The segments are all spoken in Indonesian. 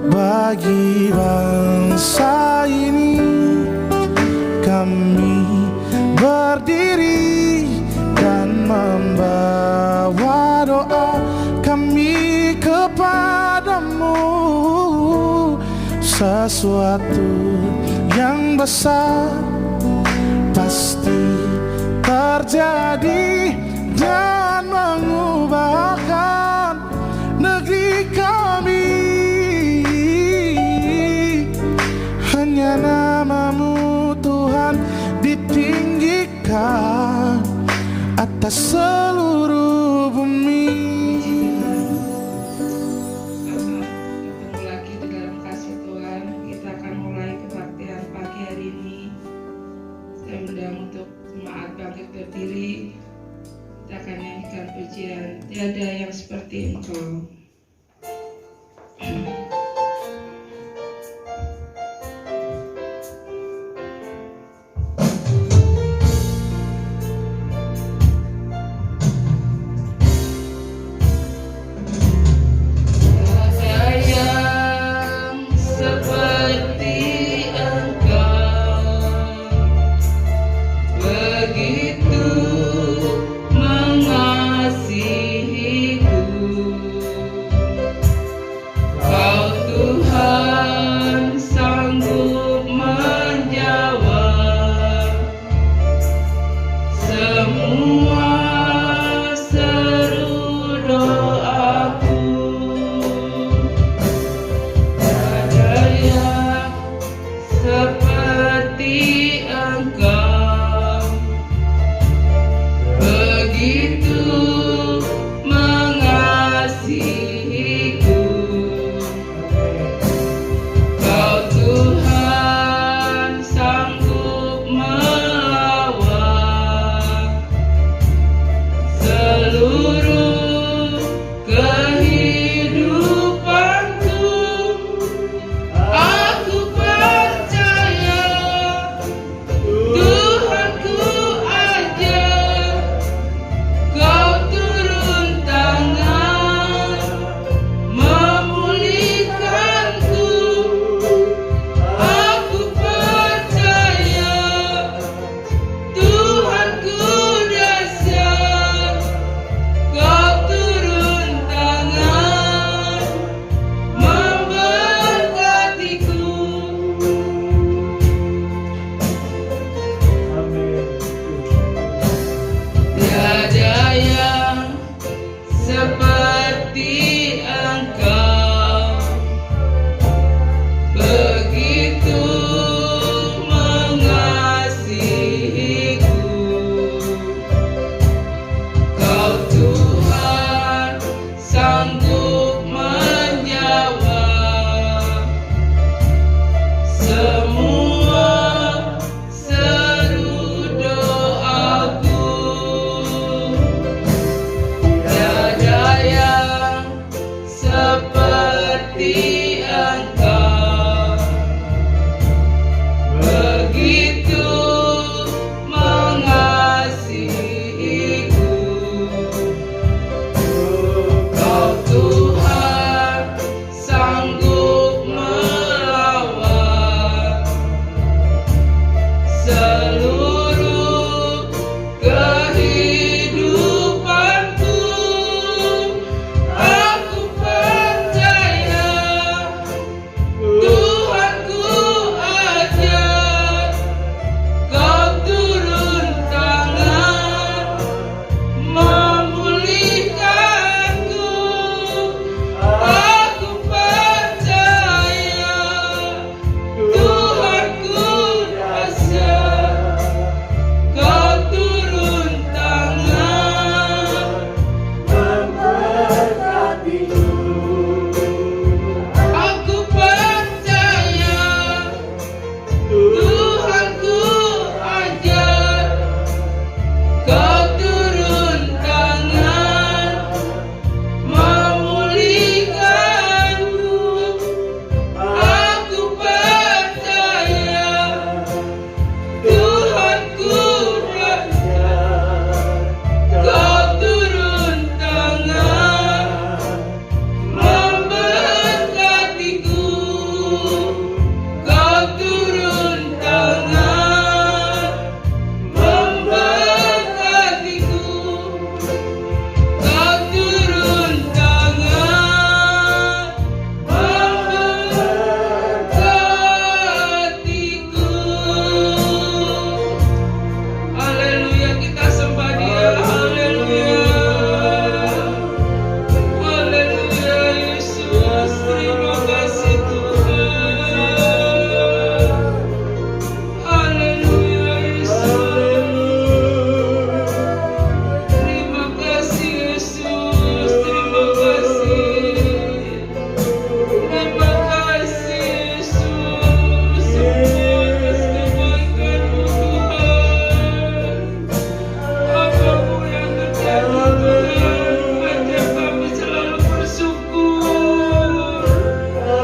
bagi bangsa ini. Kami berdiri dan membawa doa kami kepadamu. Sesuatu yang besar pasti terjadi dan mengubahkan negeri kami. Hanya namamu Tuhan ditinggikan atas seluruh bumi. Ketemu lagi di dalam kasih Tuhan. Kita akan mulai kebaktian pagi hari ini. Saya undang untuk jemaat bangkit berdiri. Kita akan nyanyikan pujian Tiada Yang Seperti Engkau.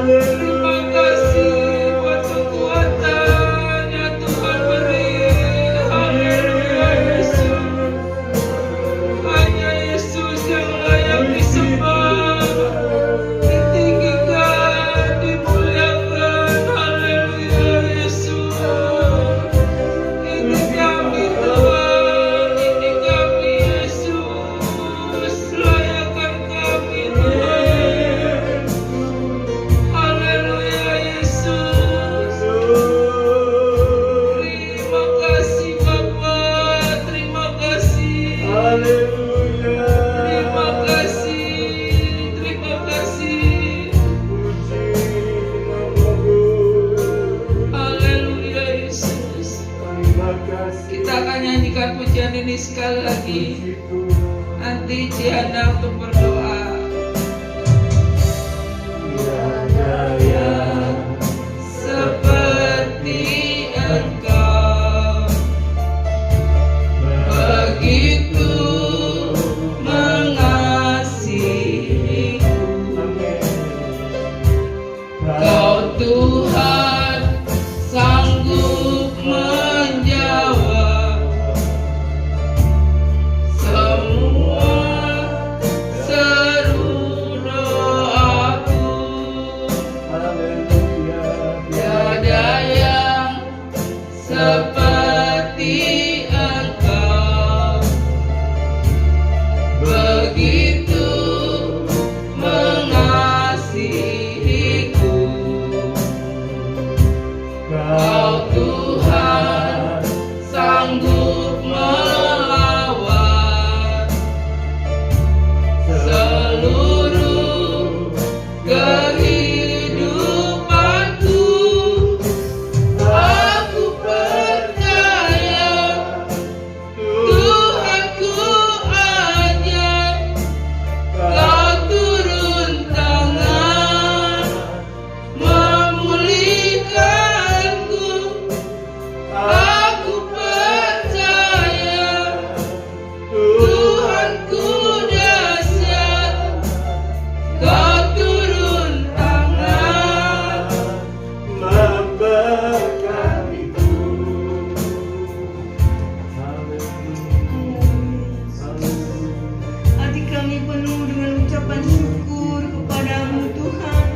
Terima kasih buat kekuatan yang Tuhan beri. Haleluya Yesus. Hanya Yesus yang layak disembah, ditinggikan, dimuliakan. Haleluya Yesus. Ini kami Tuhan, ini kami Yesus. Layakkan kami Tuhan. Haleluya Yesus. Terima kasih Bapa, terima kasih. Terima kasih, terima kasih. Haleluya Yesus. Kita akan nyanyikan pujian ini sekali lagi. Nanti Ciana untuk berdoa. Seperti Engkau, begitu mengasihiku. Kau Tuhan sanggup menjawab semua seru doaku. Tiada yang seperti Engkau, begitu mengasihiku. Kau Tuhan sanggup melawat seluruh kehidupanku. Aku percaya Tuhanku aja. Kau turun tangan memulihkanku. Aku percaya Tuhanku dahsyat. Kau turun tangan memberkatiku. Hati kami penuh dengan ucapan syukur kepadamu Tuhan.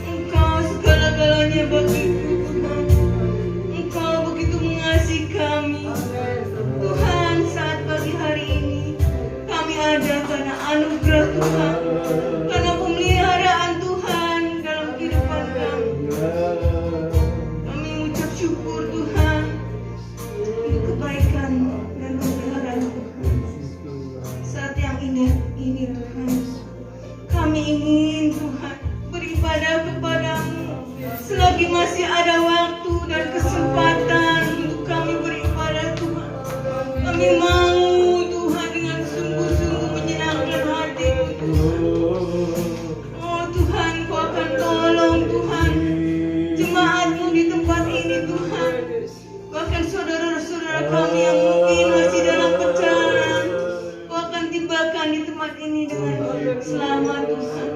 Engkau segala-galanya bagiku Tuhan. Engkau begitu mengasihi kami Tuhan. Saat pagi hari ini kami ada karena anugerah Tuhan, karena pemeliharaan Tuhan dalam kehidupan kami. Kami mengucap syukur Tuhan untuk kebaikan dan pemeliharaan Tuhan. Saat yang indah ini Tuhan, kami ingin Tuhan beribadah kepadamu selagi masih ada waktu dan kesempatan untuk kami beribadah Tuhan. Kami mau Tuhan dengan sungguh-sungguh menyenangkan hatimu Tuhan. Oh Tuhan, Kau akan tolong Tuhan jemaatmu di tempat ini Tuhan. Bahkan saudara-saudara kami yang mungkin masih dalam perjalanan, Kau akan tibakan di tempat ini dengan selamat Tuhan.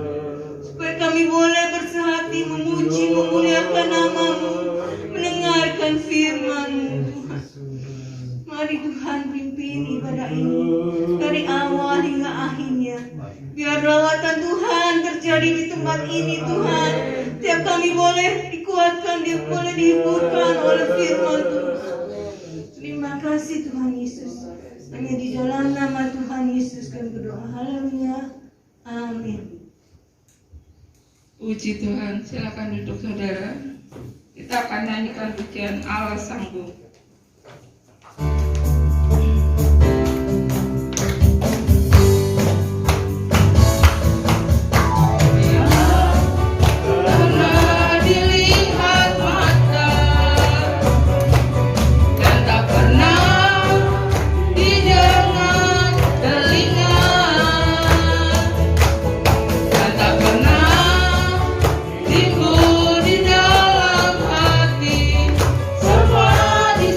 Supaya kami boleh bersehati memuji, memuliakan nama-Mu, mendengarkan firman-Mu Tuhan. Mari Tuhan pimpin ibadah ini dari awal hingga akhirnya. Biar lawatan Tuhan terjadi di tempat ini Tuhan. Tiap kami boleh dikuatkan, boleh dihiburkan oleh firman Tuhan. Terima kasih Tuhan Yesus. Hanya di dalam nama Tuhan Yesus kami berdoa. Haleluya. Amin. Puji Tuhan. Silakan duduk saudara. Kita akan nyanyikan pujian Allah Sanggup. Semua di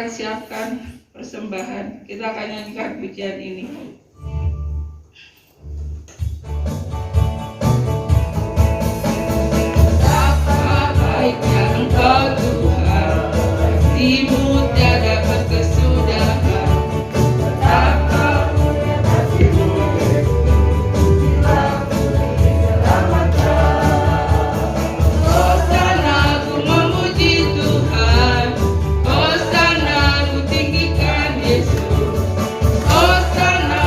akan siapkan persembahan. Kita akan nyanyikan pujian ini. Betapa baiknya Engkau Tuhan, kasih-Mu tiada berkesudahan. Betapa mulia kasih-Mu, Hosana ku memuji Tuhan, Hosana ku tinggikan Yesus. Hosana,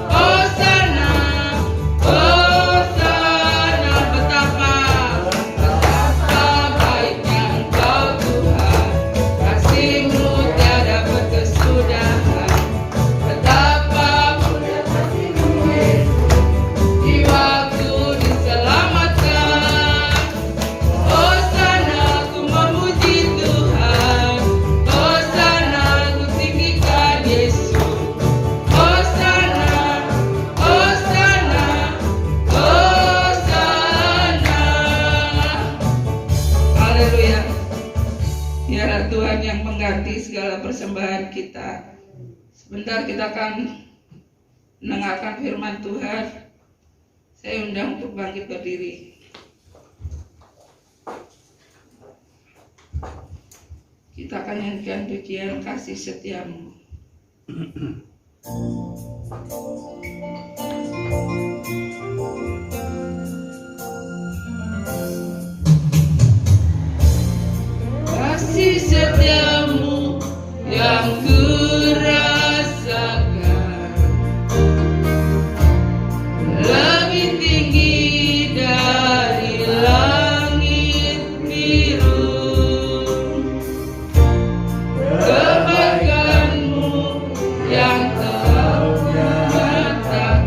Hosana, Hosana. Betapa baiknya Engkau Tuhan, kasih-Mu tiada berkesudahan. Betapa mulia kasih-Mu, jiwaku diselamatkan. Hosana ku memuji Tuhan, Hosana ku tinggikan Yesus. Hosana, Hosana, Hosana. Haleluya. Biarlah Tuhan yang mengganti segala persembahan kita. Sebentar kita akan mendengarkan firman Tuhan. Saya undang untuk bangkit berdiri. Kita akan nyanyikan pujian kasih setiamu. Kasih setiamu yang kurasakan lebih tinggi dari langit biru. Kebaikan-Mu yang telah menyatakan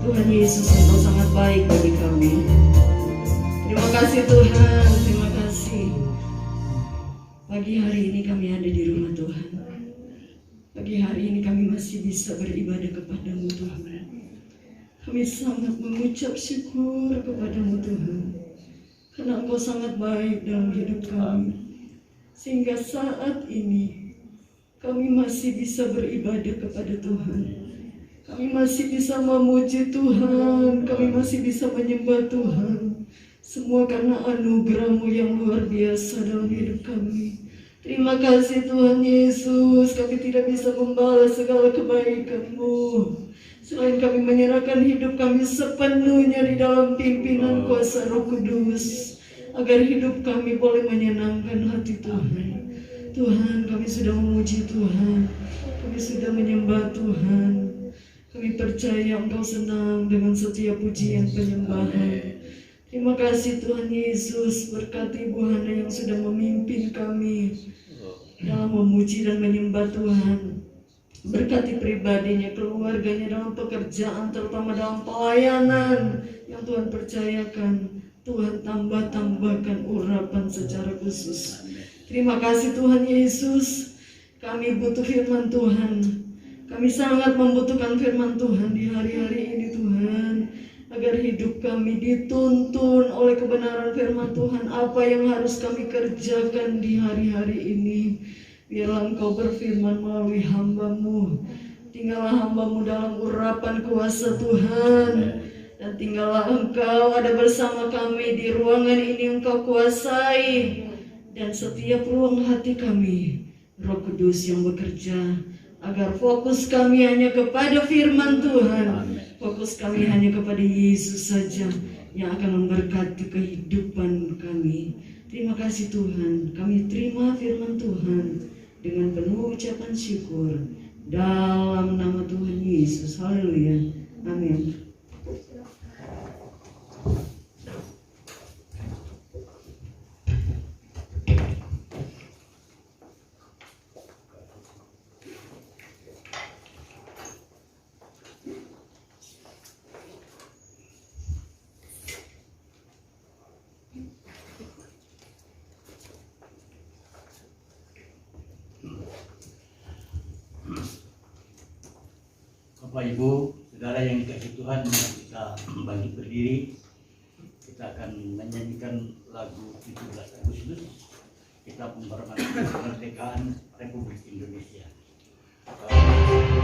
Tuhan Yesus, Engkau sangat baik bagi kami. Terima kasih Tuhan, terima kasih. Pagi hari ini kami ada di rumah Tuhan. Pagi hari ini kami masih bisa beribadah kepada-Mu Tuhan. Kami sangat mengucap syukur kepada-Mu Tuhan, karena Engkau sangat baik dalam hidup kami. Sehingga saat ini kami masih bisa beribadah kepada Tuhan. Kami masih bisa memuji Tuhan, kami masih bisa menyembah Tuhan. Semua karena anugerah-Mu yang luar biasa dalam hidup kami. Terima kasih Tuhan Yesus, kami tidak bisa membalas segala kebaikan-Mu selain kami menyerahkan hidup kami sepenuhnya di dalam pimpinan kuasa Roh Kudus, agar hidup kami boleh menyenangkan hati Tuhan. Tuhan, kami sudah memuji Tuhan, kami sudah menyembah Tuhan. Kami percaya Engkau senang dengan setiap pujian penyembahan. Terima kasih Tuhan Yesus, berkati Ibu Hana yang sudah memimpin kami dalam memuji dan menyembah Tuhan. Berkati pribadinya, keluarganya dalam pekerjaan, terutama dalam pelayanan yang Tuhan percayakan. Tuhan tambahkan urapan secara khusus. Terima kasih Tuhan Yesus, kami butuh firman Tuhan. Kami sangat membutuhkan firman Tuhan di hari-hari ini Tuhan, agar hidup kami dituntun oleh kebenaran firman Tuhan. Apa yang harus kami kerjakan di hari-hari ini, biarlah Engkau berfirman melalui hamba-Mu. Tinggallah hamba-Mu dalam urapan kuasa Tuhan, dan tinggallah Engkau ada bersama kami di ruangan ini. Engkau kuasai dan setiap ruang hati kami. Roh Kudus yang bekerja, agar fokus kami hanya kepada firman Tuhan. Fokus kami hanya kepada Yesus saja yang akan memberkati kehidupan kami. Terima kasih Tuhan, kami terima firman Tuhan dengan penuh ucapan syukur dalam nama Tuhan Yesus. Haleluya. Amin. Bapak Ibu, saudara yang dikasihi Tuhan, kita kembali berdiri. Kita akan menyanyikan lagu 17 Agustus. Kita memperingati kemerdekaan Republik Indonesia. Bangsa Indonesia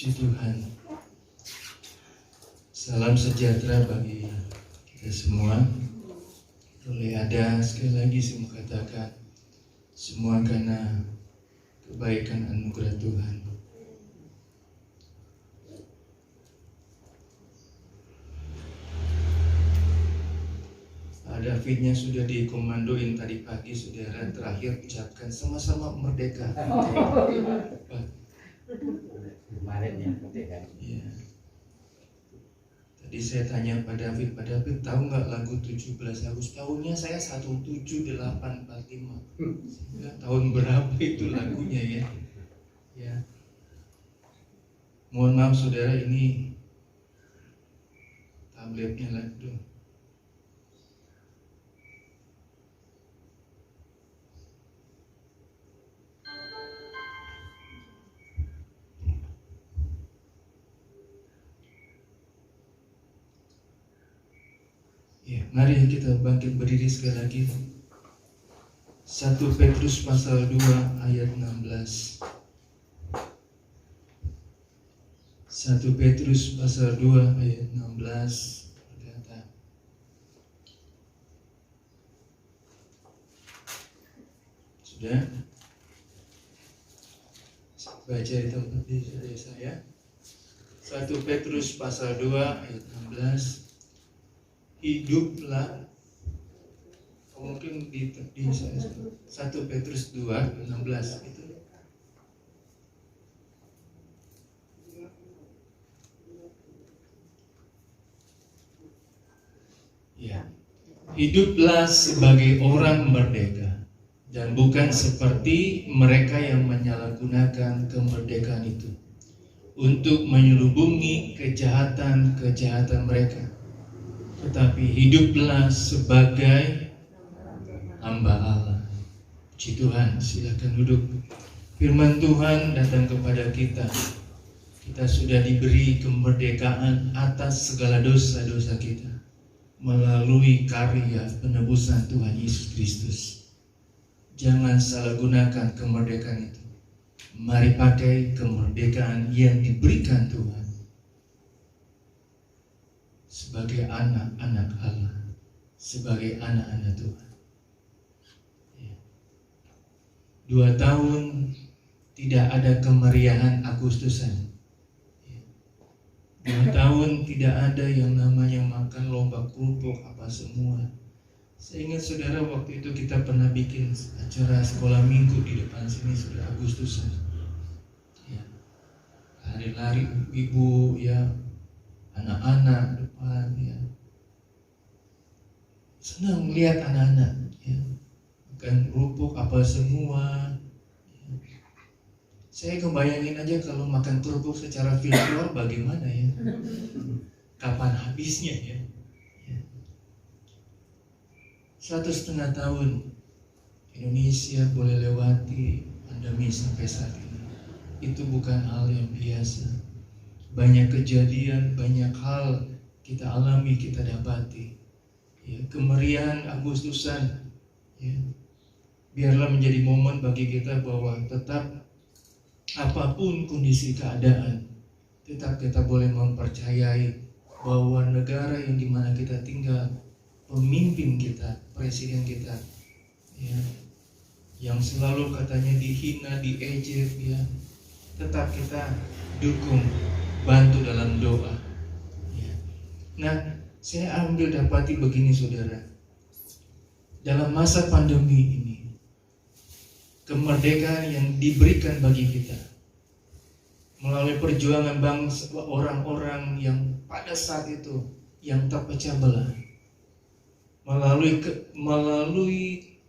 Puji Tuhan. Salam sejahtera bagi kita semua. Boleh ada sekali lagi saya mau katakan, semua karena kebaikan anugerah Tuhan. Davidnya sudah dikomandoin tadi pagi, saudara. Terakhir ucapkan sama-sama merdeka. Kemarin ya, merdeka. Iya. Tadi saya tanya Pak David tahu nggak lagu 17 Agustus? Tahunnya saya 17845. Tahun berapa itu lagunya ya? Ya. Mohon maaf saudara, ini tabletnya lagi. Ya, mari kita bangkit berdiri sekali lagi. 1 Petrus pasal 2 ayat 16. 1 Petrus pasal 2 ayat 16 berkata, sudah? Baca di tempat di saya. 1 Petrus pasal 2 ayat 16. Hiduplah, mungkin di 1 Petrus 2 16 itu. Ya. Hiduplah sebagai orang merdeka dan bukan seperti mereka yang menyalahgunakan kemerdekaan itu untuk menyelubungi kejahatan mereka. Tetapi hiduplah sebagai hamba Allah. Puji Tuhan, silakan duduk. Firman Tuhan datang kepada kita. Kita sudah diberi kemerdekaan atas segala dosa-dosa kita melalui karya penebusan Tuhan Yesus Kristus. Jangan salah gunakan kemerdekaan itu. Mari pakai kemerdekaan yang diberikan Tuhan sebagai anak-anak Allah, sebagai anak-anak Tuhan. 2 tahun tidak ada kemeriahan Agustusan. 2 tahun tidak ada yang namanya makan lomba kerupuk apa semua. Saya ingat saudara, waktu itu kita pernah bikin acara sekolah minggu di depan sini, sudah Agustusan. Ya. Lari-lari ibu ya, anak-anak depan ya. Senang melihat anak-anak ya. Makan kerupuk apa semua ya. Saya kebayangin aja kalau makan kerupuk secara virtual bagaimana ya. Kapan habisnya ya. 1,5 tahun Indonesia boleh lewati pandemi sampai saat ini. Itu bukan hal yang biasa. Banyak kejadian, banyak hal kita alami, kita dapati. Ya, kemeriahan Agustusan, ya, biarlah menjadi momen bagi kita bahwa tetap apapun kondisi keadaan, tetap kita boleh mempercayai bahwa negara yang dimana kita tinggal, pemimpin kita, presiden kita, ya, yang selalu katanya dihina, diejek, ya, tetap kita dukung, bantu dalam doa. Ya. Nah, saya ambil dapati begini saudara, dalam masa pandemi ini, kemerdekaan yang diberikan bagi kita melalui perjuangan bangsa, orang-orang yang pada saat itu yang terpecah belah, melalui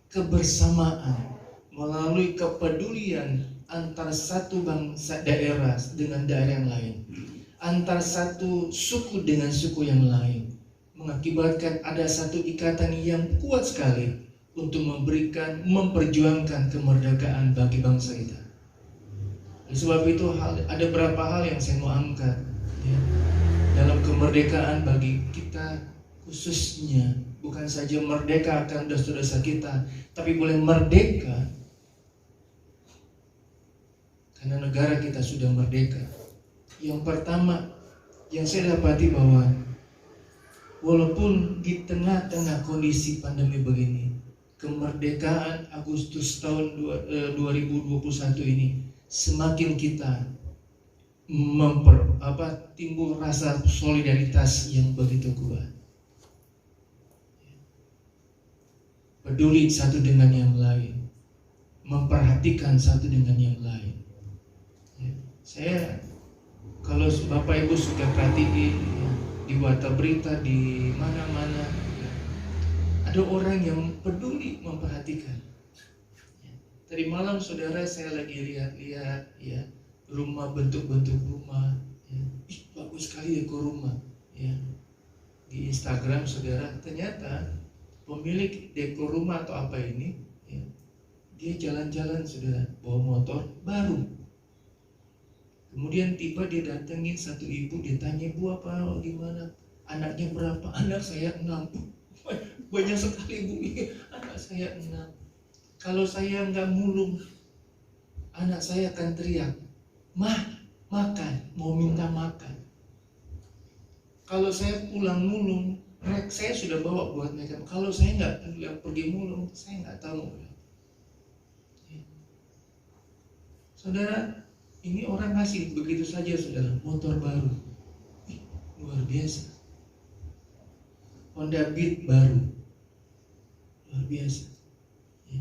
kebersamaan, melalui kepedulian antara satu bangsa daerah dengan daerah yang lain, antara satu suku dengan suku yang lain, mengakibatkan ada satu ikatan yang kuat sekali untuk memperjuangkan kemerdekaan bagi bangsa kita. Oleh sebab itu ada beberapa hal yang saya mau angkat ya, dalam kemerdekaan bagi kita khususnya, bukan saja merdeka akan dosa-dosa kita, tapi boleh merdeka karena negara kita sudah merdeka, Yang pertama yang saya dapati bahwa walaupun di tengah-tengah kondisi pandemi begini, kemerdekaan Agustus tahun 2021 ini semakin kita timbul rasa solidaritas yang begitu kuat. Peduli satu dengan yang lain, memperhatikan satu dengan yang lain. Saya kalau Bapak Ibu sudah perhatiin di warta berita di mana-mana, ada orang yang peduli memperhatikan. Tadi malam saudara saya lagi lihat-lihat ya, rumah, bentuk-bentuk rumah ya. Bagus sekali dekor rumah ya. Di Instagram saudara, ternyata pemilik dekor rumah atau apa ini ya, dia jalan-jalan saudara bawa motor baru. Kemudian tiba dia datengin satu ibu, dia tanya, "Bu, apa gimana? Anaknya berapa?" "Anak saya 6. Banyak sekali Bu, anak saya 6. Kalau saya nggak mulung, anak saya akan teriak, "Mah, makan, mau minta makan." Kalau saya pulang mulung, saya sudah bawa buat mereka. Kalau saya nggak pergi mulung, saya nggak tahu. Saudara, ini orang kasih begitu saja saudara, motor baru, luar biasa. Honda Beat baru, luar biasa. Ya.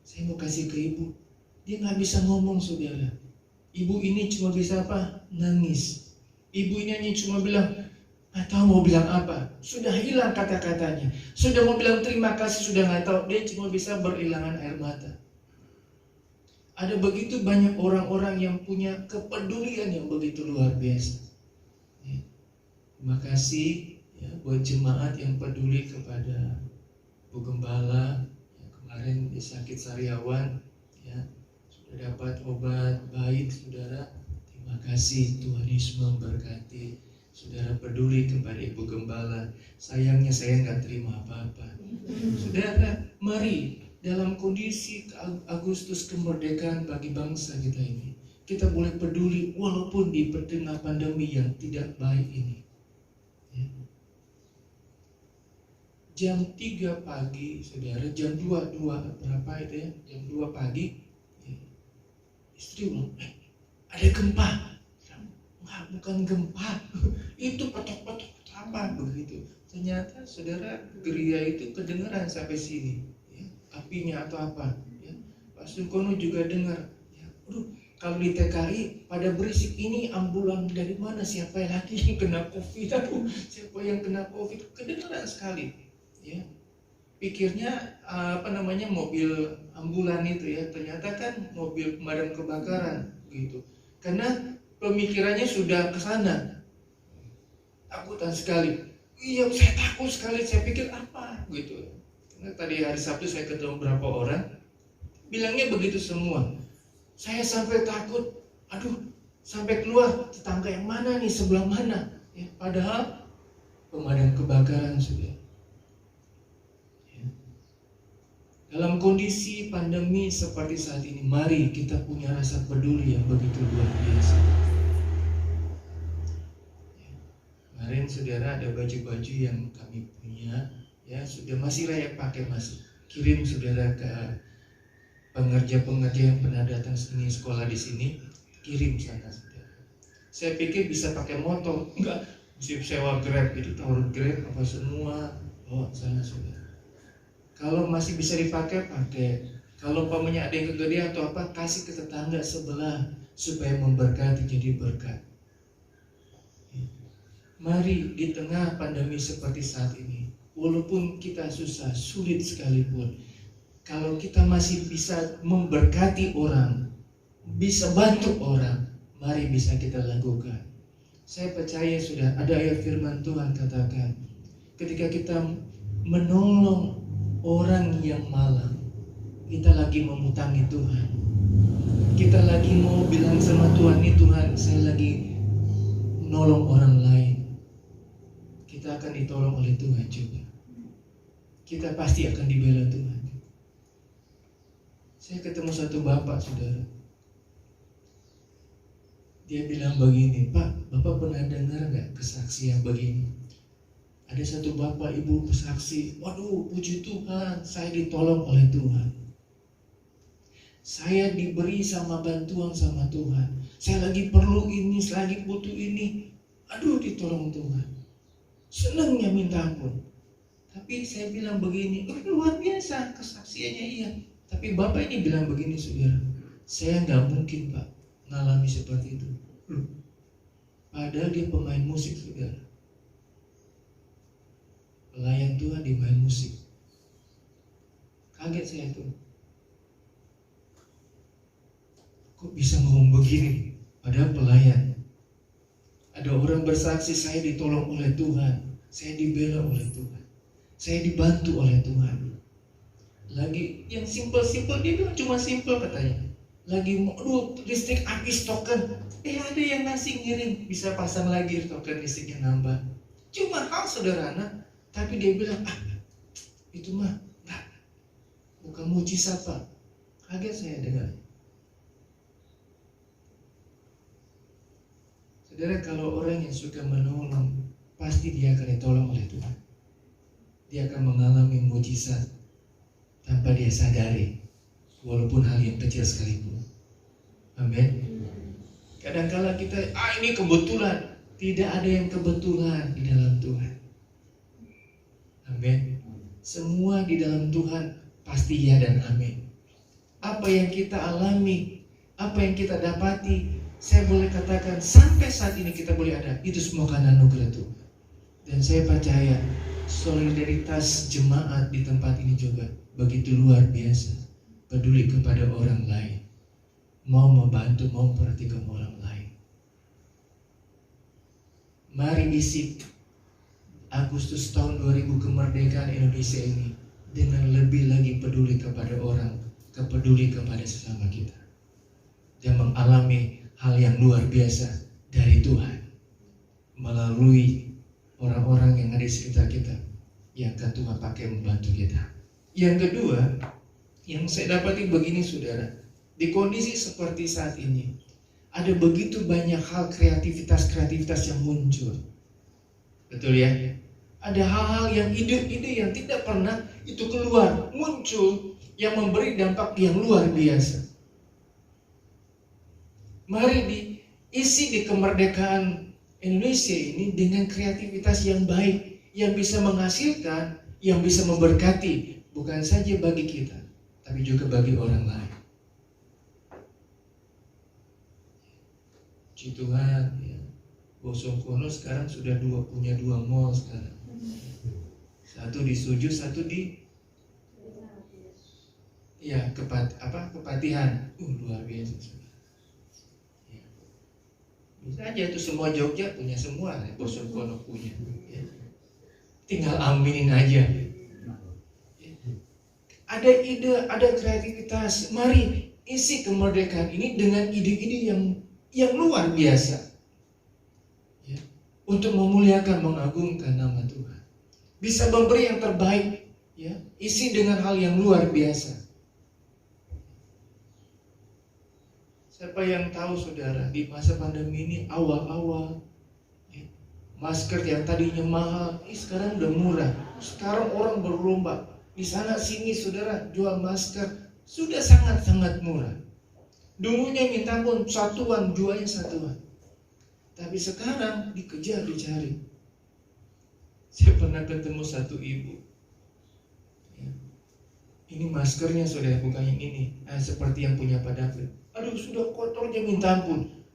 Saya mau kasih ke ibu, dia nggak bisa ngomong saudara. Ibu ini cuma bisa apa? Nangis. Ibu ini hanya cuma bilang, nggak tahu mau bilang apa. Sudah hilang kata-katanya. Sudah mau bilang terima kasih, sudah nggak tahu. Dia cuma bisa berilangan air mata. Ada begitu banyak orang-orang yang punya kepedulian yang begitu luar biasa. Ya. Terima kasih ya, buat jemaat yang peduli kepada Bu Gembala. Ya, kemarin dia sakit sariawan, ya, sudah dapat obat baik, saudara. Terima kasih, Tuhan Yesus memberkati. Saudara peduli kepada Ibu Gembala. Sayangnya saya nggak terima apa-apa. Saudara, mari dalam kondisi Agustus kemerdekaan bagi bangsa kita ini, kita boleh peduli walaupun di tengah pandemi yang tidak baik ini. Ya. Jam 3 pagi, saudara, jam 2 berapa itu ya? Jam 2 pagi, ya. Istri bilang, ada gempa. Enggak, bukan gempa. Itu petok-petok apa begitu. Ternyata saudara, geria itu kedengaran sampai sini. Apinya atau apa ya. Pak Sukono juga dengar ya. Kalau di TKI pada berisik ini ambulan dari mana, siapa yang lagi yang kena COVID, siapa yang kena COVID, kedengaran sekali ya. Pikirnya mobil ambulan itu ya, ternyata kan mobil pemadam kebakaran gitu. Karena pemikirannya sudah ke sana, takutan sekali. Iya, saya takut sekali, saya pikir apa gitu. Nah, tadi hari Sabtu saya ketemu beberapa orang, bilangnya begitu semua. Saya sampai takut, sampai keluar tetangga yang mana nih, sebelah mana? Ya, padahal pemadam kebakaran sudah. Ya. Dalam kondisi pandemi seperti saat ini, mari kita punya rasa peduli yang begitu luar biasa. Ya. Kemarin saudara ada baju-baju yang kami punya. Ya, sudah masih layak pakai, masih kirim saudara ke pengerja-pengerja yang pernah datang sini sekolah di sini, kirim sana saudara. Saya pikir bisa pakai motor, enggak, mesti sewa Grab, itu taruh Grab apa semua bawa sana saudara. Kalau masih bisa dipakai, pakai. Kalau umpamanya ada yang kegedean atau apa, kasih ke tetangga sebelah supaya memberkati, jadi berkat. Mari di tengah pandemi seperti saat ini, walaupun kita susah, sulit sekalipun, kalau kita masih bisa memberkati orang, bisa bantu orang, mari bisa kita lakukan. Saya percaya sudah ada ayat firman Tuhan katakan, ketika kita menolong orang yang malang, kita lagi memutangi Tuhan. Kita lagi mau bilang sama Tuhan, nih Tuhan, saya lagi menolong orang lain. Kita akan ditolong oleh Tuhan juga. Kita pasti akan dibela Tuhan. Saya ketemu satu bapak saudara. Dia bilang begini, Pak, Bapak pernah dengar nggak kesaksian begini? Ada satu bapak ibu bersaksi, waduh puji Tuhan, saya ditolong oleh Tuhan. Saya diberi sama bantuan sama Tuhan. Saya lagi perlu ini, lagi butuh ini. Aduh ditolong Tuhan. Senangnya minta ampun. Tapi saya bilang begini, luar biasa kesaksiannya iya. Tapi bapak ini bilang begini saudara, saya nggak mungkin Pak ngalami seperti itu. Padahal dia pemain musik saudara, pelayan Tuhan di main musik. Kaget saya tuh, kok bisa ngomong begini? Padahal pelayan. Ada orang bersaksi, saya ditolong oleh Tuhan, saya dibela oleh Tuhan, saya dibantu oleh Tuhan. Lagi yang simpel-simpel, dia bilang cuma simpel katanya. Lagi mau listrik habis token, ada yang ngasih ngirim, bisa pasang lagi token listriknya nambah. Cuma hal sederhana, tapi dia bilang itu mah bukan mujizat Pak. Kaget saya dengar. Saudara, kalau orang yang suka menolong, pasti dia akan ditolong oleh Tuhan. Dia akan mengalami mujizat tanpa dia sadari, walaupun hal yang kecil sekalipun. Amin. Kadang-kala kita, ini kebetulan. Tidak ada yang kebetulan di dalam Tuhan. Amin. Semua di dalam Tuhan pasti ya dan amin. Apa yang kita alami, apa yang kita dapati, saya boleh katakan sampai saat ini kita boleh ada, itu semua karena anugerah Tuhan. Dan saya percaya solidaritas jemaat di tempat ini juga begitu luar biasa, peduli kepada orang lain, mau membantu, mau memperhatikan orang lain. Mari isi Agustus tahun 2000 kemerdekaan Indonesia ini dengan lebih lagi peduli kepada orang, peduli kepada sesama kita, dan mengalami hal yang luar biasa dari Tuhan melalui orang-orang yang ada di sekitar kita yang akan Tuhan pakai membantu kita. Yang kedua, yang saya dapati begini saudara, di kondisi seperti saat ini ada begitu banyak hal kreativitas yang muncul. Betul ya? Ada hal-hal yang ide-ide yang tidak pernah itu keluar, muncul, yang memberi dampak yang luar biasa. Mari diisi di kemerdekaan Indonesia ini dengan kreativitas yang baik, yang bisa menghasilkan, yang bisa memberkati, bukan saja bagi kita, tapi juga bagi orang lain. Puji Tuhan ya. Bosongkono sekarang sudah punya dua mall sekarang. Satu di Suju, satu di Kepatihan. Luar biasa. Ya. Bisa aja itu semua Jogja punya semua, Bosongkono punya. Ya. Tinggal aminin aja. Ya. Ada ide, ada kreativitas. Mari isi kemerdekaan ini dengan ide-ide yang luar biasa. Untuk memuliakan, mengagungkan nama Tuhan, bisa memberi yang terbaik, ya, isi dengan hal yang luar biasa. Siapa yang tahu saudara, di masa pandemi ini awal-awal, ya, masker yang tadinya mahal, sekarang udah murah. Sekarang orang berlomba di sana sini saudara jual masker sudah sangat-sangat murah. Dulunya minta pun satuan, jualnya satuan. Tapi sekarang dikejar, dicari. Saya pernah ketemu satu ibu. Ya. Ini maskernya saudara, bukan yang ini. Seperti yang punya Pak David. Aduh, sudah kotornya minta ampun.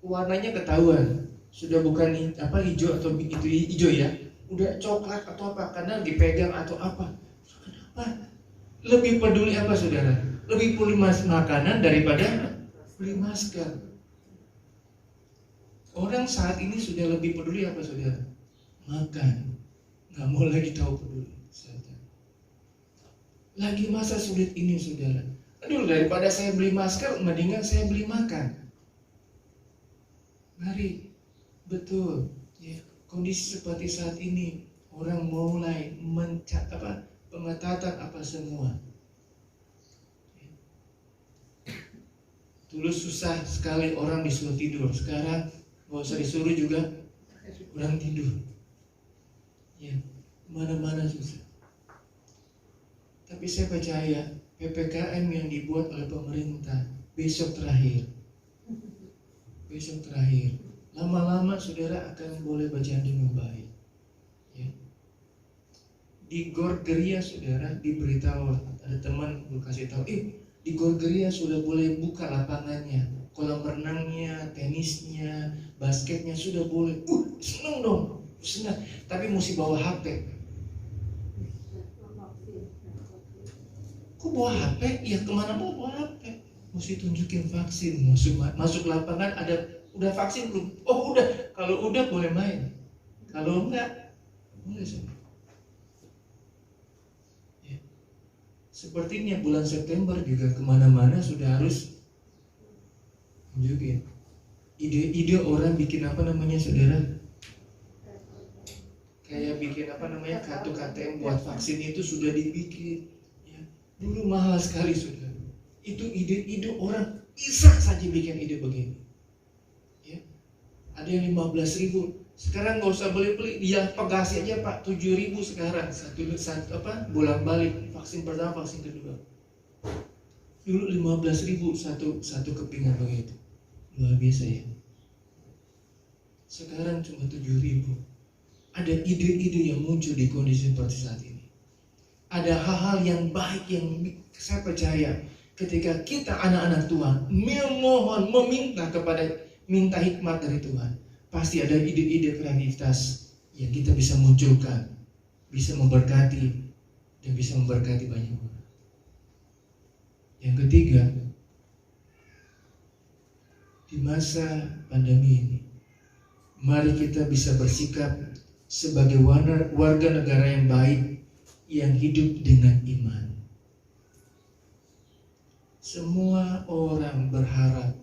Warnanya ketahuan. Sudah bukan hijau atau itu hijau ya. Udah coklat atau apa, karena dipegang atau apa. Kenapa? Lebih peduli apa saudara? Lebih peduli makanan daripada beli masker. Orang saat ini sudah lebih peduli apa saudara? Makan. Nggak mau lagi tahu peduli kesehatan. Lagi masa sulit ini saudara. Aduh, daripada saya beli masker, mendingan saya beli makan. Mari, betul. Ya, kondisi seperti saat ini, orang mulai pengetatan apa semua. Dulu susah sekali orang disuruh tidur. Sekarang nggak usah disuruh juga orang tidur. Ya, mana-mana susah. Tapi saya percaya PPKM yang dibuat oleh pemerintah besok terakhir. Besok terakhir. Lama-lama saudara akan boleh baca dengan baik. Ya. Di Gor Geria saudara diberitahu, ada teman kasih tahu, di Gor Geria sudah boleh buka lapangannya, kolam renangnya, tenisnya, basketnya sudah boleh. Senang dong, senang. Tapi mesti bawa HP. Kok bawa HP? Ya kemana mau bawa HP? Mesti tunjukin vaksin. Masuk lapangan ada udah vaksin belum? Oh udah. Kalau udah boleh main. Kalau enggak boleh semua. Ya. Sepertinya bulan September juga kemana-mana sudah harus tunjukin. Ide-ide orang bikin apa namanya saudara? Kayak bikin apa namanya kartu KTM buat vaksin itu sudah dibikin. Ya. Dulu mahal sekali saudara. Itu ide-ide orang isak saja bikin ide begini. Ada yang 15.000. Sekarang nggak usah beli-beli, dia pagasi aja Pak, 7.000 sekarang satu bolak-balik vaksin pertama, vaksin kedua. Dulu 15.000 satu kepingan begitu, luar biasa ya. Sekarang cuma 7.000. Ada ide-ide yang muncul di kondisi seperti saat ini. Ada hal-hal yang baik yang saya percaya ketika kita anak-anak Tuhan memohon, minta hikmat dari Tuhan, pasti ada ide-ide kreativitas yang kita bisa munculkan, bisa memberkati dan bisa memberkati banyak orang. Yang ketiga, di masa pandemi ini, mari kita bisa bersikap sebagai warga negara yang baik, yang hidup dengan iman. Semua orang berharap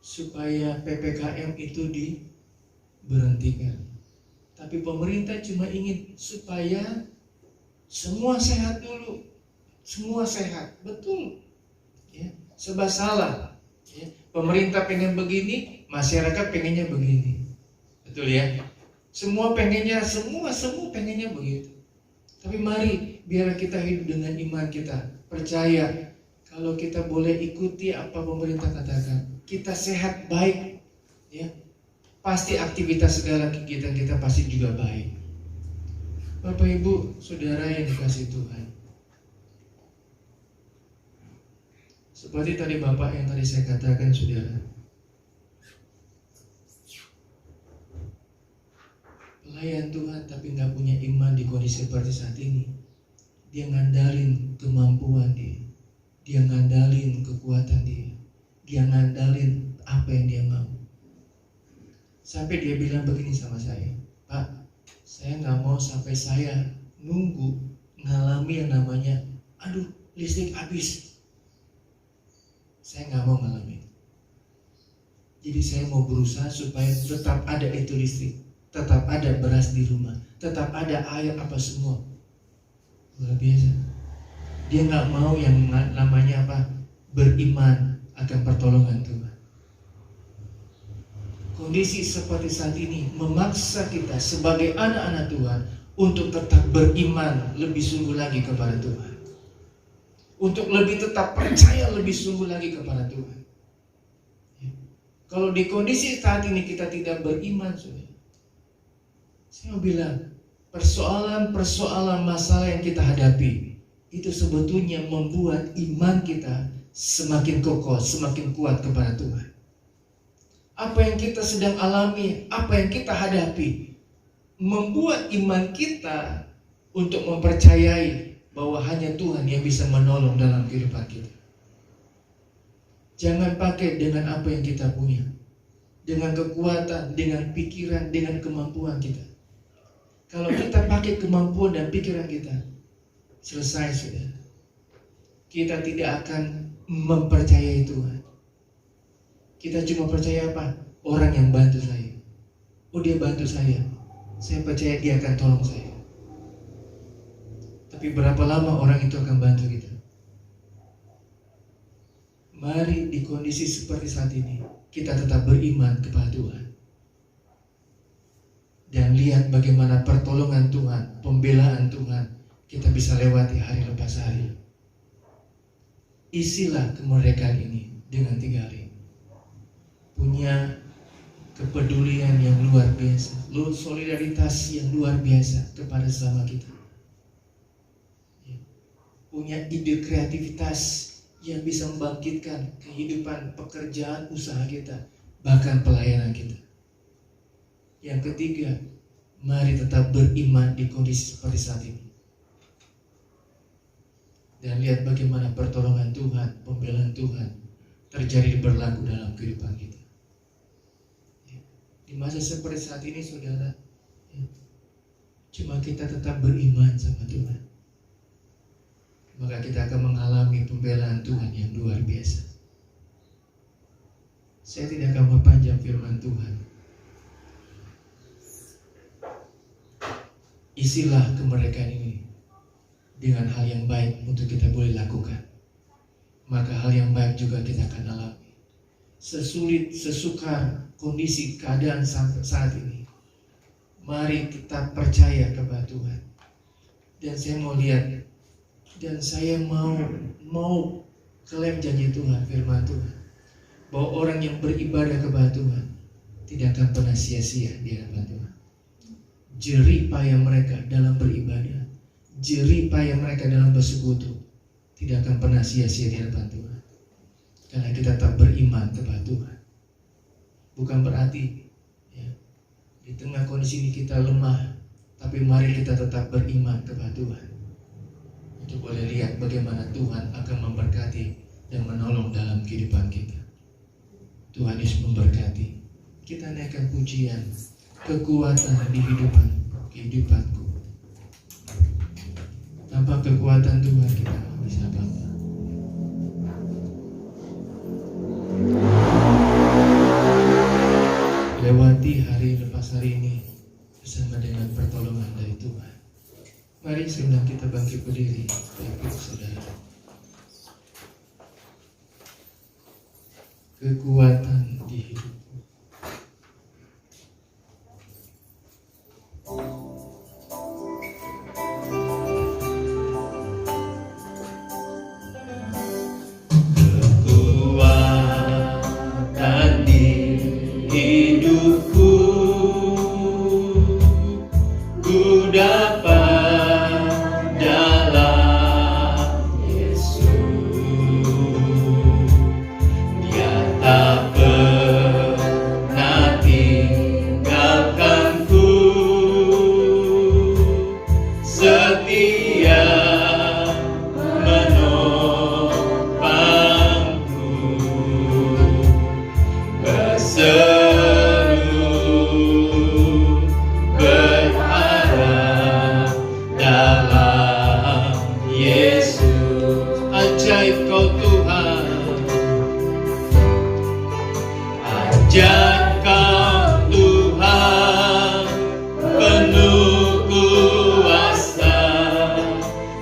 supaya PPKM itu diberhentikan. Tapi pemerintah cuma ingin supaya semua sehat dulu. Semua sehat, betul. Ya, serba salah. Ya, pemerintah pengen begini, masyarakat pengennya begini. Betul ya? Semua pengennya, semua pengennya begitu. Tapi mari biar kita hidup dengan iman kita. Percaya kalau kita boleh ikuti apa pemerintah katakan, kita sehat baik, ya pasti aktivitas segala kegiatan kita pasti juga baik. Bapak Ibu, saudara yang dikasihi Tuhan, seperti tadi Bapak yang tadi saya katakan, saudara, pelayan Tuhan tapi nggak punya iman di kondisi seperti saat ini, dia ngandalin kemampuan dia ngandalin kekuatan dia ngandalin apa yang dia mau. Sampai dia bilang begini sama saya, Pak, saya nggak mau sampai saya nunggu ngalami yang namanya, aduh listrik habis. Saya nggak mau ngalami. Jadi saya mau berusaha supaya tetap ada itu listrik, tetap ada beras di rumah, tetap ada air apa semua. Luar biasa. Dia nggak mau yang namanya apa? Beriman akan pertolongan Tuhan. Kondisi seperti saat ini memaksa kita sebagai anak-anak Tuhan untuk tetap beriman lebih sungguh lagi kepada Tuhan. Untuk lebih tetap percaya lebih sungguh lagi kepada Tuhan. Ya. Kalau di kondisi saat ini kita tidak beriman, saya mau bilang, persoalan masalah yang kita hadapi itu sebetulnya membuat iman kita semakin kokoh, semakin kuat kepada Tuhan. Apa yang kita sedang alami, apa yang kita hadapi, membuat iman kita untuk mempercayai bahwa hanya Tuhan yang bisa menolong dalam kehidupan kita. Jangan pakai dengan apa yang kita punya, dengan kekuatan, dengan pikiran, dengan kemampuan kita. Kalau kita pakai kemampuan dan pikiran kita, selesai sudah. Kita tidak akan mempercayai Tuhan. Kita cuma percaya apa? Orang yang bantu saya. Oh, dia bantu saya percaya dia akan tolong saya. Tapi berapa lama orang itu akan bantu kita? Mari di kondisi seperti saat ini kita tetap beriman kepada Tuhan. Dan lihat bagaimana pertolongan Tuhan, pembelaan Tuhan kita bisa lewati hari lepas hari. Isilah kemerdekaan ini dengan 3 hal ini. Punya kepedulian yang luar biasa, solidaritas yang luar biasa kepada sesama kita. Punya ide kreativitas yang bisa membangkitkan kehidupan, pekerjaan, usaha kita, bahkan pelayanan kita. Yang ketiga, mari tetap beriman di kondisi seperti saat ini. Dan lihat bagaimana pertolongan Tuhan, pembelaan Tuhan terjadi berlaku dalam kehidupan kita. Di masa seperti saat ini, saudara, cuma kita tetap beriman sama Tuhan, maka kita akan mengalami pembelaan Tuhan yang luar biasa. Saya tidak akan memperpanjang firman Tuhan. Isilah kemerdekaan ini dengan hal yang baik untuk kita boleh lakukan, maka hal yang baik juga kita akan alami. Sesulit, sesukar kondisi keadaan sampai saat ini, mari kita percaya kepada Tuhan. Dan saya mau lihat, dan saya mau klaim janji Tuhan, firman Tuhan, bahwa orang yang beribadah kepada Tuhan tidak akan pernah sia-sia di hadapan Tuhan. Jerih payah mereka dalam beribadah, jerih payah mereka dalam bersekutu tidak akan pernah sia-sia di hadapan Tuhan, karena kita tetap beriman kepada Tuhan. Bukan berarti di tengah kondisi ini kita lemah, tapi mari kita tetap beriman kepada Tuhan, untuk boleh lihat bagaimana Tuhan akan memberkati dan menolong dalam kehidupan kita. Tuhan Yesus memberkati. Kita naikkan pujian, kekuatan di kehidupanku. Tanpa kekuatan Tuhan kita tidak bisa apa-apa. Lewati hari lepas hari ini bersama dengan pertolongan dari Tuhan. Mari sebelum kita bangkit berdiri, baik saudara. Kekuatan di hidupku. Kekuatan di hidupku, ku dapat dalam Yesus. Dia tak pernah tinggalkanku, setia menopangku, berseru berharap dalam Yesus. Ajaib kau Tuhan, ajaib kau Tuhan, penuh kuasa,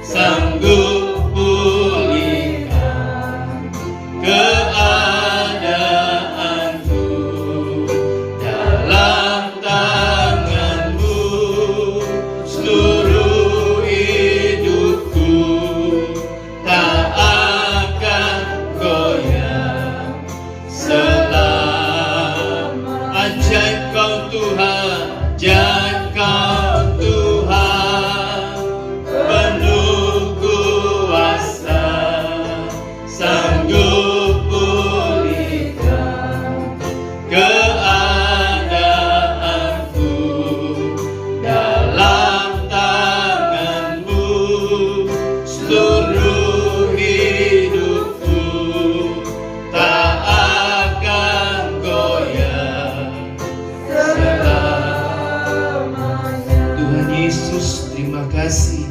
sanggup pulihkan keadaanku. Dalam tangan-Mu seluruh hidupku tak akan goyah selama. Ajaib kau Tuhan, ajaib kau Tuhan, penuh kuasa, sanggup pulihkan keadaanku. Dalam tangan-Mu seluruh hidupku tak akan goyah selamanya. Tuhan Yesus, terima kasih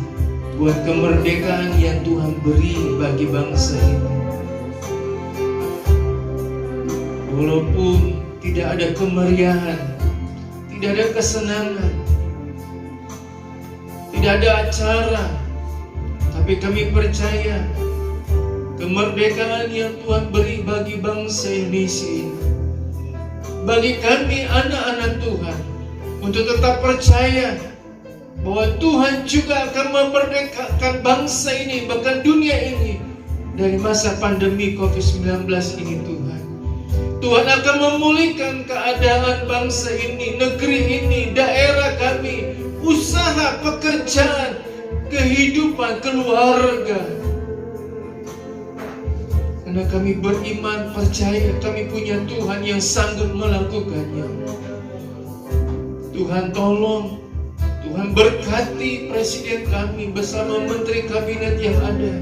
buat kemerdekaan yang Tuhan beri bagi bangsa ini. Walaupun tidak ada kemeriahan, tidak ada kesenangan, tidak ada acara, tapi kami percaya kemerdekaan yang Tuhan beri bagi bangsa Indonesia ini. Bagi kami anak-anak Tuhan, untuk tetap percaya bahwa Tuhan juga akan memerdekakan bangsa ini, bahkan dunia ini, dari masa pandemi COVID-19 ini Tuhan. Tuhan akan memulihkan keadaan bangsa ini, negeri ini, daerah kami, usaha, pekerjaan, kehidupan, keluarga. Karena kami beriman, percaya kami punya Tuhan yang sanggup melakukannya. Tuhan tolong, Tuhan berkati Presiden kami bersama Menteri Kabinet yang ada,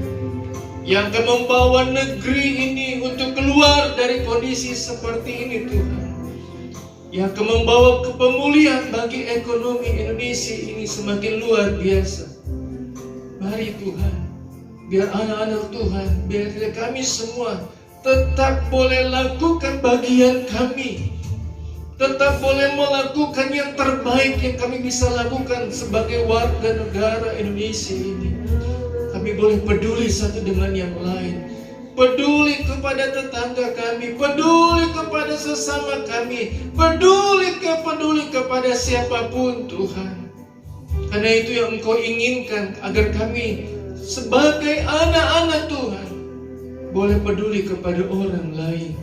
yang akan membawa negeri ini untuk keluar dari kondisi seperti ini Tuhan, yang akan membawa pemulihan bagi ekonomi Indonesia ini semakin luar biasa. Mari Tuhan, biar anak-anak Tuhan, biar kami semua tetap boleh lakukan bagian kami, tetap boleh melakukan yang terbaik yang kami bisa lakukan sebagai warga negara Indonesia ini. Kami boleh peduli satu dengan yang lain, peduli kepada tetangga kami, peduli kepada sesama kami, peduli kepada siapapun Tuhan. Karena itu yang Engkau inginkan, agar kami sebagai anak-anak Tuhan boleh peduli kepada orang lain.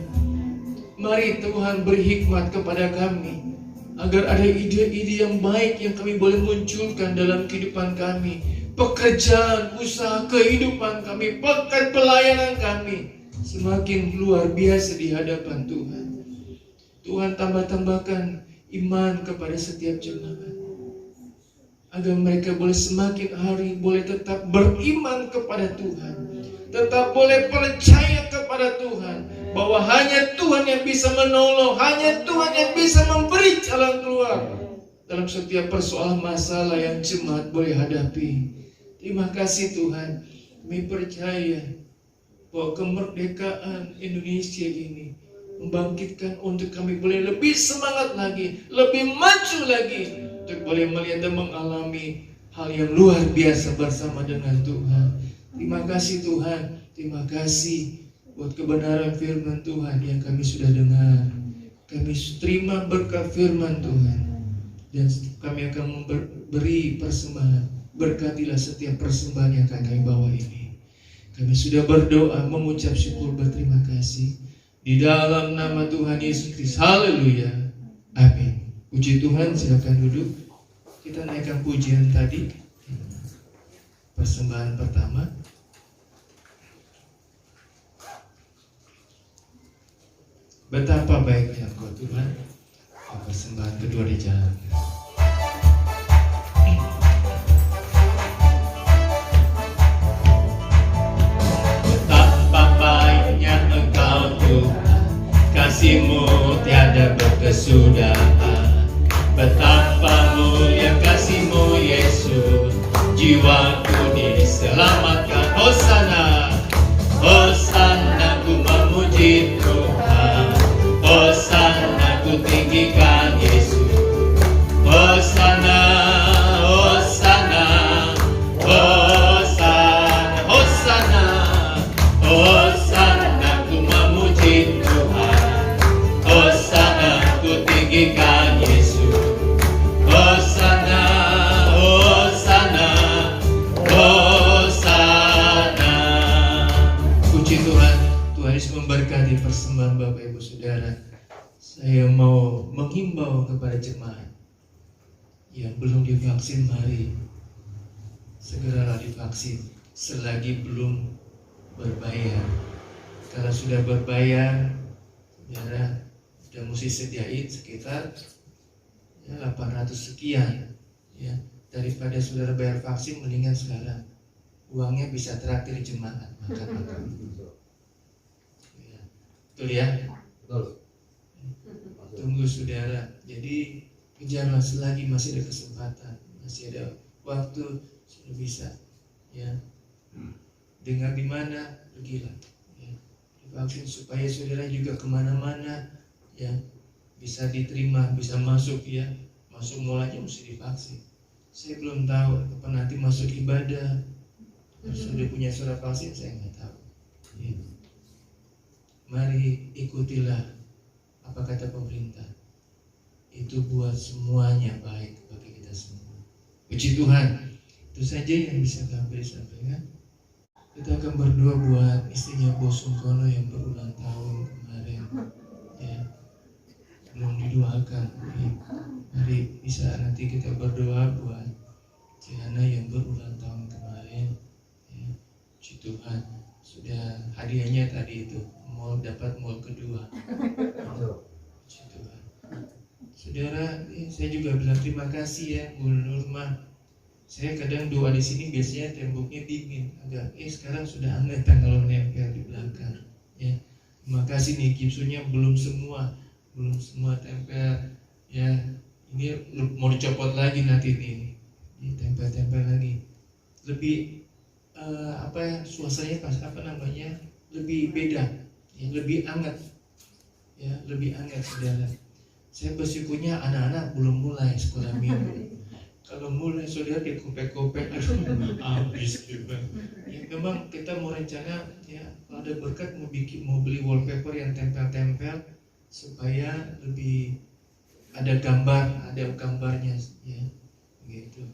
Mari Tuhan beri hikmat kepada kami, agar ada ide-ide yang baik yang kami boleh munculkan dalam kehidupan kami, pekerjaan, usaha, kehidupan kami, pekan pelayanan kami semakin luar biasa di hadapan Tuhan. Tuhan tambahkan iman kepada setiap jemaat, agar mereka boleh semakin hari boleh tetap beriman kepada Tuhan, tetap boleh percaya kepada Tuhan, bahwa hanya Tuhan yang bisa menolong, hanya Tuhan yang bisa memberi jalan keluar dalam setiap persoalan masalah yang jemaat boleh hadapi. Terima kasih Tuhan, kami percaya bahwa kemerdekaan Indonesia ini membangkitkan untuk kami boleh lebih semangat lagi, lebih maju lagi, untuk boleh melihat dan mengalami hal yang luar biasa bersama dengan Tuhan. Terima kasih Tuhan, terima kasih buat kebenaran firman Tuhan yang kami sudah dengar. Kami terima berkat firman Tuhan, dan kami akan memberi persembahan. Berkatilah setiap persembahan yang akan kami bawa ini. Kami sudah berdoa, mengucap syukur, berterima kasih di dalam nama Tuhan Yesus Kristus. Haleluya, amin. Puji Tuhan, silakan duduk. Kita naikkan pujian tadi, persembahan pertama. Betapa baiknya Engkau Tuhan. Persembahan kedua dijalankan. Betapa baiknya Engkau Tuhan, kasih-Mu tiada berkesudahan. Betapa mulia kasih-Mu Yesus, jiwaku diselamatkan. Hosana, Hosana, ku memuji Tuhan. Hosana, ku tinggikan Yesus. Hosana, Hosana, Hosana, Hosana, Hosana, ku memuji Tuhan. Hosana, ku tinggikan Yesus. Hosana, Hosana, Hosana. Puji Tuhan. Tuhan Yesus memberkati persembahan Bapak Ibu Saudara. Saya mau menghimbau kepada jemaat yang belum divaksin, mari segeralah divaksin selagi belum berbayar. Kalau sudah berbayar, saudara sudah mesti sediain sekitar 800 sekian, ya. Daripada saudara bayar vaksin, mendingan sekarang uangnya bisa traktir jemaat makan. Ya. Betul ya? Betul. Tunggu saudara. Jadi kejarlah selagi masih ada kesempatan, masih ada waktu, sudah bisa, ya. Dengar di mana, pergilah, ya. Divaksin supaya saudara juga kemana-mana, ya, bisa diterima, bisa masuk, ya. Masuk mulanya mesti divaksin. Saya belum tahu kapan nanti masuk ibadah. Sudah punya surat vaksin, saya nggak tahu. Ya. Mari ikutilah apa kata pemerintah. Itu buat semuanya baik bagi kita semua. Puji Tuhan. Itu saja yang bisa kami sampaikan. Kita akan berdoa buat istrinya Bos Sungkono yang berulang tahun kemarin. Ya, belum didoakan. Mari bisa nanti kita berdoa buat Ciana yang berulang tahun kemarin. Ya, puji Tuhan. Sudah hadiahnya tadi itu dapat mall kedua. Puji Tuhan. Saudara, saya juga bilang terima kasih ya Bu Nurma. Saya kadang doa di sini biasanya temboknya dingin, agak sekarang sudah anget kalau nempel di belakang. Ya, terima kasih nih gipsnya belum semua tempel. Ya, ini mau dicopot lagi nanti nih, ditempel-tempel lagi. Lebih suasananya pas lebih beda, ya, lebih hangat, ya lebih hangat saudara. Saya bersyukurnya anak-anak belum mulai sekolah minggu. Kalau mulai saudara dikopek-kopek, habis juga. Ya, memang kita mau rencana ya kalau ada berkat mau beli wallpaper yang tempel-tempel supaya lebih ada gambarnya ya, gitu.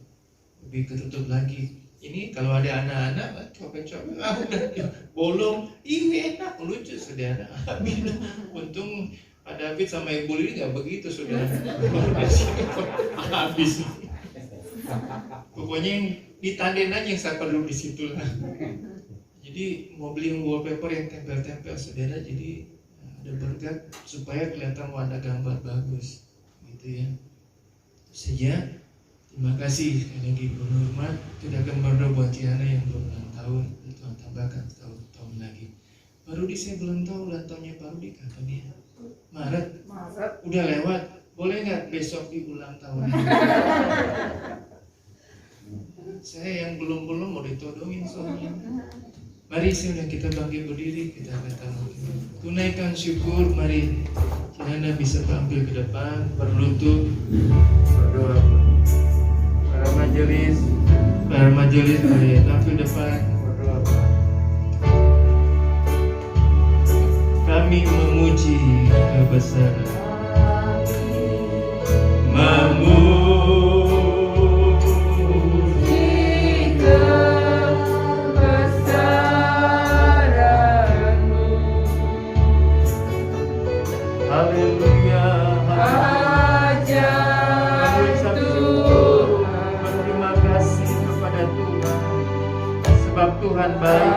Lebih ketutup lagi. Ini kalau ada anak-anak copek-copek, udah bolong, ini enak lucu saudara. Untung Pak David sama Ibu Lili nggak begitu saudara. Habis. Pokoknya yang ditandain aja yang saya perlu di situ lah. Jadi mau beli wallpaper yang tempel-tempel saudara, jadi ada berkat supaya kelihatan warna gambar bagus, gitu ya. Saja. Terima kasih sekali lagi Bu Nurma. Kita akan berdoa buat Tiana yang berulang tahun. Tuhan tambahkan tahun lagi. Baru saya belum tahu ulang tahunnya Parudi kapan ya? Maret. Udah lewat. Boleh nggak besok diulang tahun? Saya yang belum mau ditodongin soalnya. Mari sudah kita bangkit berdiri, kita katakan tunaikan syukur. Mari Tiana bisa tampil ke depan, berlutut, berdoa. Para majelis mari tampil depan, berdoa. Kami memuji kebesaran. Haleluya. Berterima kasih kepada Tuhan sebab Tuhan baik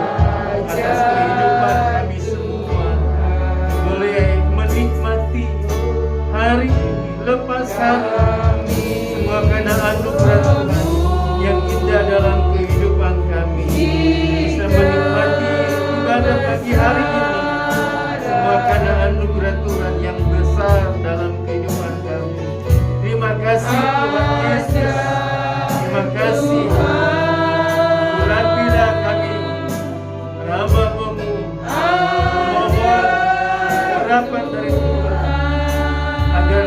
atas kehidupan kami semua. Boleh menikmati hari lepas hari, semua karena anugerah Tuhan yang indah dalam kehidupan kami. Bisa menikmati ibadah pagi hari ini semua karena anugerah Tuhan yang besar dalam kehidupan kami. Terima kasih Tuhan Yesus. Terima kasih. Urapilah kami, hamba-Mu, mohon harapan dari Tuhan agar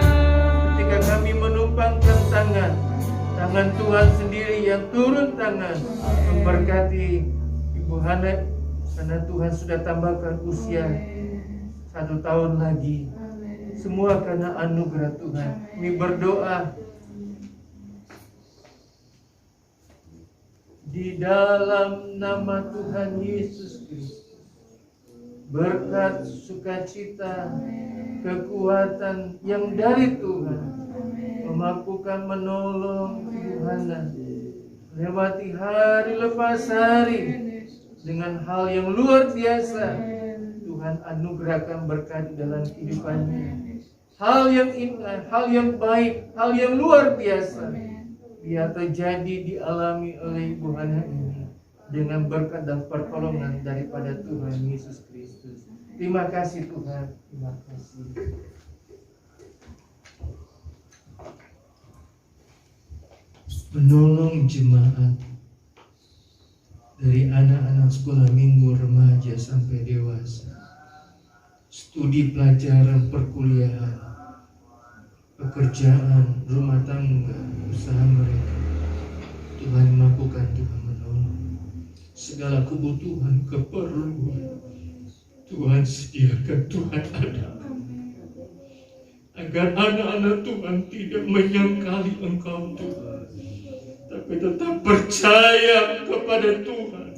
ketika kami menumpangkan tangan Tuhan sendiri yang turun tangan memberkati Ibu Hana, karena Tuhan sudah tambahkan usia 1 tahun lagi. Semua karena anugerah Tuhan. Kami berdoa di dalam nama Tuhan Yesus Kristus. Berkat sukacita, kekuatan yang dari Tuhan memampukan menolong Ibu Hana lewati hari lepas hari dengan hal yang luar biasa. Tuhan anugerahkan berkat dalam kehidupannya. Hal yang indah, hal yang baik, hal yang luar biasa biar terjadi dialami oleh Ibu Hana ini dengan berkat dan pertolongan daripada Tuhan Yesus Kristus. Terima kasih Tuhan, terima kasih. Menolong jemaat dari anak-anak sekolah minggu, remaja sampai dewasa, studi pelajaran, perkuliahan, pekerjaan, rumah tangga, usaha mereka. Tuhan mampukan, Tuhan menolong segala kebutuhan, keperluan Tuhan sediakan, Tuhan ada, agar anak-anak Tuhan tidak menyangkali Engkau Tuhan, tapi tetap percaya kepada Tuhan.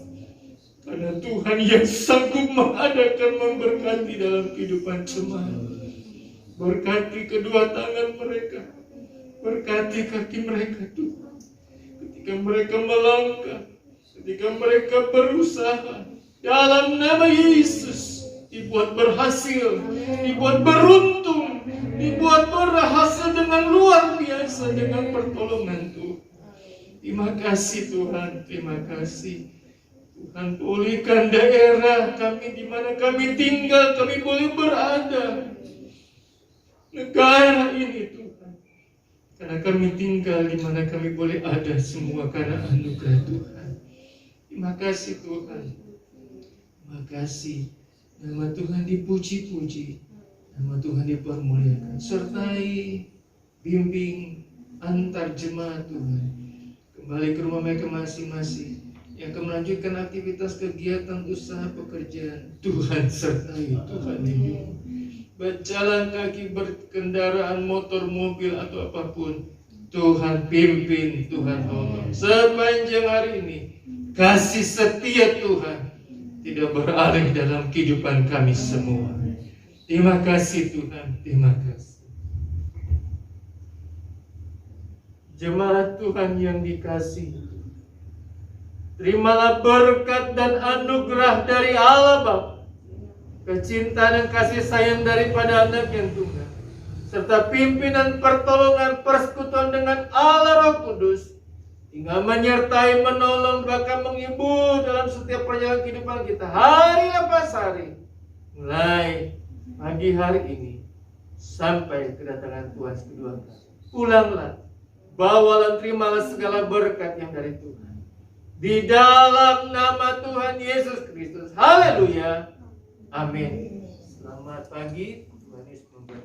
Karena Tuhan yang sanggup mengadakan, memberkati dalam kehidupan jemaat. Berkati kedua tangan mereka, berkati kaki mereka Tuhan. Ketika mereka melangkah, ketika mereka berusaha, dalam nama Yesus, dibuat berhasil, dibuat beruntung, dibuat berhasil dengan luar biasa dengan pertolongan Tuhan. Terima kasih Tuhan, terima kasih. Tuhan, pulihkan daerah kami di mana kami tinggal, kami boleh berada. Negara ini Tuhan, karena kami tinggal di mana kami boleh ada semua karena anugerah Tuhan. Terima kasih Tuhan. Terima kasih. Nama Tuhan dipuji-puji, nama Tuhan dipermuliakan. Sertai, bimbing antar jemaat Tuhan kembali ke rumah mereka masing-masing, yang akan melanjutkan aktivitas kegiatan usaha pekerjaan. Tuhan sertai, Tuhan lindungi. Berjalan kaki, berkendaraan motor, mobil atau apapun, Tuhan pimpin, Tuhan tolong. Sepanjang hari ini, kasih setia Tuhan tidak beralih dalam kehidupan kami semua. Terima kasih Tuhan, terima kasih. Jemaat Tuhan yang dikasihi, terimalah berkat dan anugerah dari Allah Bapa, kecintaan dan kasih sayang daripada Anak yang tunggal, serta pimpinan pertolongan persekutuan dengan Allah Roh Kudus, hingga menyertai, menolong, bahkan menghibur dalam setiap perjalanan kehidupan kita hari lepas hari, mulai pagi hari ini sampai kedatangan Tuhan kedua kali. Pulanglah, bawalah, terimalah segala berkat yang dari Tuhan. Di dalam nama Tuhan Yesus Kristus. Haleluya. Amin. Selamat pagi. Tuhan Yesus memberkati.